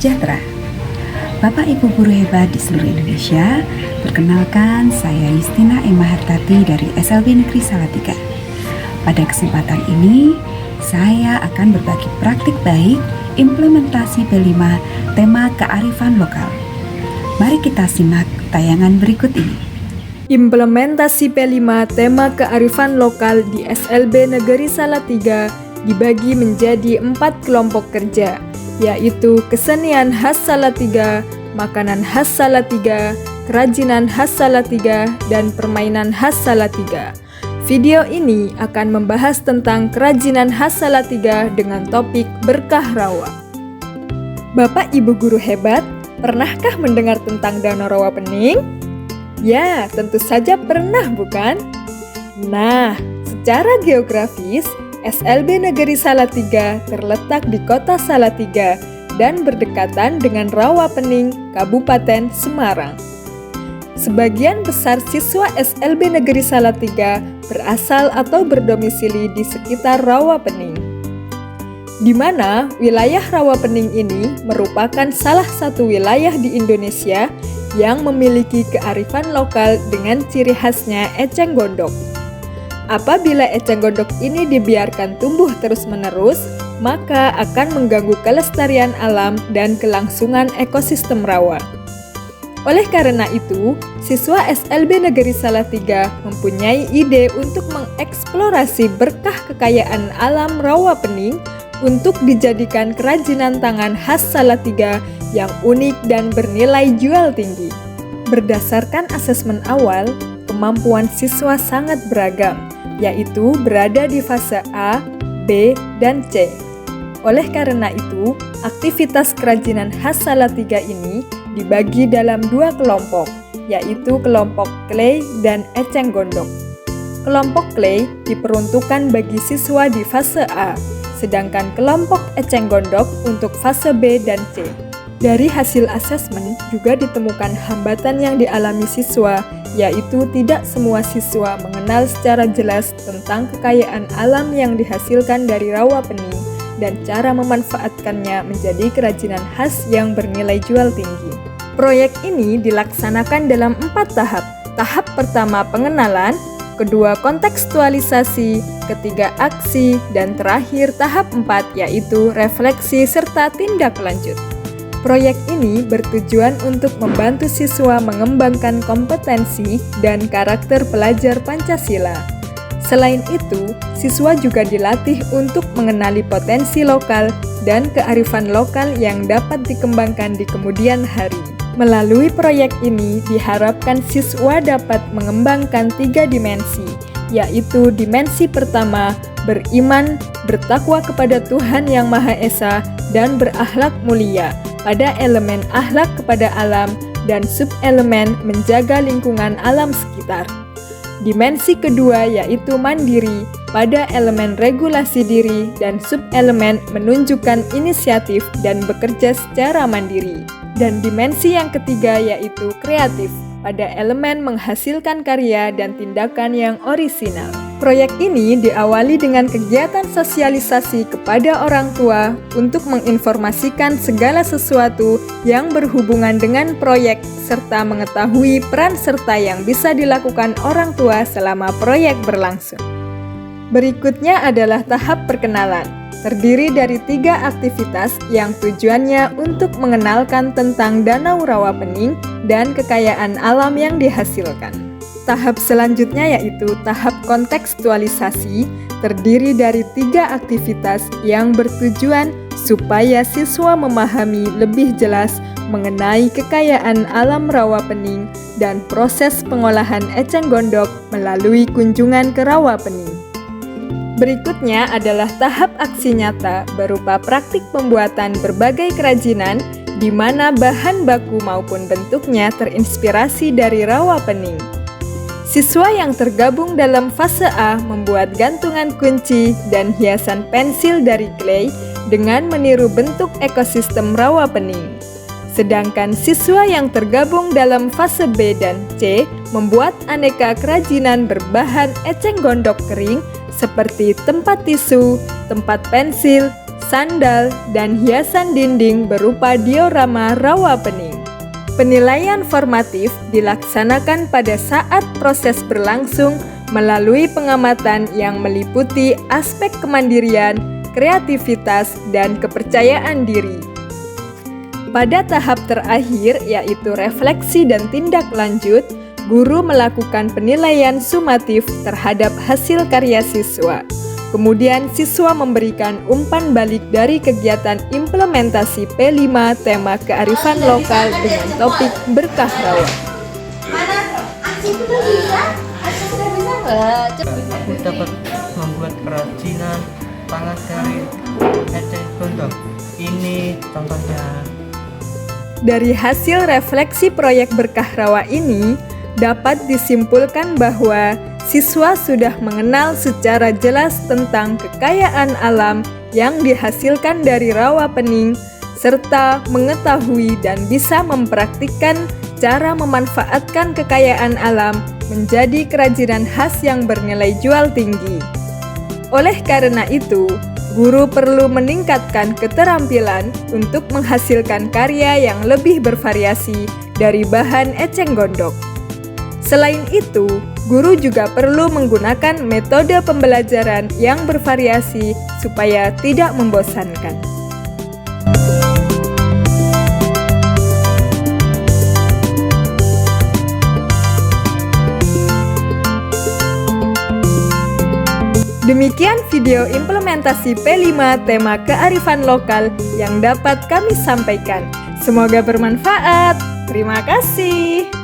sejahtera. Bapak Ibu guru hebat di seluruh Indonesia, perkenalkan saya Yustina Emma Hartati dari SLB Negeri Salatiga. Pada kesempatan ini, saya akan berbagi praktik baik implementasi P5 tema kearifan lokal. Mari kita simak tayangan berikut ini. Implementasi P5 tema kearifan lokal di SLB Negeri Salatiga dibagi menjadi 4 kelompok kerja, yaitu kesenian khas Salatiga, makanan khas Salatiga, kerajinan khas Salatiga, dan permainan khas Salatiga. Video ini akan membahas tentang kerajinan khas Salatiga dengan topik berkah rawa. Bapak Ibu guru hebat, pernahkah mendengar tentang Danau Rawa Pening? Ya, tentu saja pernah, bukan? Nah, secara geografis, SLB Negeri Salatiga terletak di kota Salatiga dan berdekatan dengan Rawa Pening, Kabupaten Semarang. Sebagian besar siswa SLB Negeri Salatiga berasal atau berdomisili di sekitar Rawa Pening, di mana wilayah Rawa Pening ini merupakan salah satu wilayah di Indonesia yang memiliki kearifan lokal dengan ciri khasnya eceng gondok. Apabila eceng gondok ini dibiarkan tumbuh terus-menerus, maka akan mengganggu kelestarian alam dan kelangsungan ekosistem rawa. Oleh karena itu, siswa SLB Negeri Salatiga mempunyai ide untuk mengeksplorasi berkah kekayaan alam Rawa Pening untuk dijadikan kerajinan tangan khas Salatiga yang unik dan bernilai jual tinggi. Berdasarkan asesmen awal, kemampuan siswa sangat beragam, yaitu berada di fase A, B, dan C. Oleh karena itu, aktivitas kerajinan khas Salatiga ini dibagi dalam 2 kelompok, yaitu kelompok clay dan eceng gondok. Kelompok clay diperuntukkan bagi siswa di fase A, sedangkan kelompok eceng gondok untuk fase B dan C. Dari hasil asesmen juga ditemukan hambatan yang dialami siswa, yaitu tidak semua siswa mengenal secara jelas tentang kekayaan alam yang dihasilkan dari Rawa Pening dan cara memanfaatkannya menjadi kerajinan khas yang bernilai jual tinggi. Proyek ini dilaksanakan dalam 4 tahap. Tahap pertama pengenalan, kedua kontekstualisasi, ketiga aksi, dan terakhir tahap 4 yaitu refleksi serta tindak lanjut. Proyek ini bertujuan untuk membantu siswa mengembangkan kompetensi dan karakter pelajar Pancasila. Selain itu, siswa juga dilatih untuk mengenali potensi lokal dan kearifan lokal yang dapat dikembangkan di kemudian hari. Melalui proyek ini diharapkan siswa dapat mengembangkan 3 dimensi, yaitu dimensi pertama, beriman, bertakwa kepada Tuhan Yang Maha Esa, dan berakhlak mulia pada elemen akhlak kepada alam dan subelemen menjaga lingkungan alam sekitar. Dimensi kedua yaitu mandiri pada elemen regulasi diri dan subelemen menunjukkan inisiatif dan bekerja secara mandiri. Dan dimensi yang ketiga yaitu kreatif pada elemen menghasilkan karya dan tindakan yang orisinal. Proyek ini diawali dengan kegiatan sosialisasi kepada orang tua untuk menginformasikan segala sesuatu yang berhubungan dengan proyek serta mengetahui peran serta yang bisa dilakukan orang tua selama proyek berlangsung. Berikutnya adalah tahap perkenalan, terdiri dari 3 aktivitas yang tujuannya untuk mengenalkan tentang Danau Rawa Pening dan kekayaan alam yang dihasilkan. Tahap selanjutnya yaitu tahap kontekstualisasi, terdiri dari 3 aktivitas yang bertujuan supaya siswa memahami lebih jelas mengenai kekayaan alam Rawa Pening dan proses pengolahan eceng gondok melalui kunjungan ke Rawa Pening. Berikutnya adalah tahap aksi nyata berupa praktik pembuatan berbagai kerajinan di mana bahan baku maupun bentuknya terinspirasi dari Rawa Pening. Siswa yang tergabung dalam fase A membuat gantungan kunci dan hiasan pensil dari clay dengan meniru bentuk ekosistem Rawa Pening. Sedangkan siswa yang tergabung dalam fase B dan C membuat aneka kerajinan berbahan eceng gondok kering seperti tempat tisu, tempat pensil, sandal, dan hiasan dinding berupa diorama rawa pening. Penilaian formatif dilaksanakan pada saat proses berlangsung melalui pengamatan yang meliputi aspek kemandirian, kreativitas, dan kepercayaan diri. Pada tahap terakhir, yaitu refleksi dan tindak lanjut, guru melakukan penilaian sumatif terhadap hasil karya siswa. Kemudian siswa memberikan umpan balik dari kegiatan implementasi P5 tema kearifan lokal dengan topik berkah rawa. Aku dapat membuat kerajinan tangan dari eceng gondok. Ini contohnya. Dari hasil refleksi proyek berkah rawa ini, dapat disimpulkan bahwa siswa sudah mengenal secara jelas tentang kekayaan alam yang dihasilkan dari rawa pening, serta mengetahui dan bisa mempraktikkan cara memanfaatkan kekayaan alam menjadi kerajinan khas yang bernilai jual tinggi. Oleh karena itu, guru perlu meningkatkan keterampilan untuk menghasilkan karya yang lebih bervariasi dari bahan eceng gondok. Selain itu, guru juga perlu menggunakan metode pembelajaran yang bervariasi supaya tidak membosankan. Demikian video implementasi P5 tema kearifan lokal yang dapat kami sampaikan. Semoga bermanfaat. Terima kasih.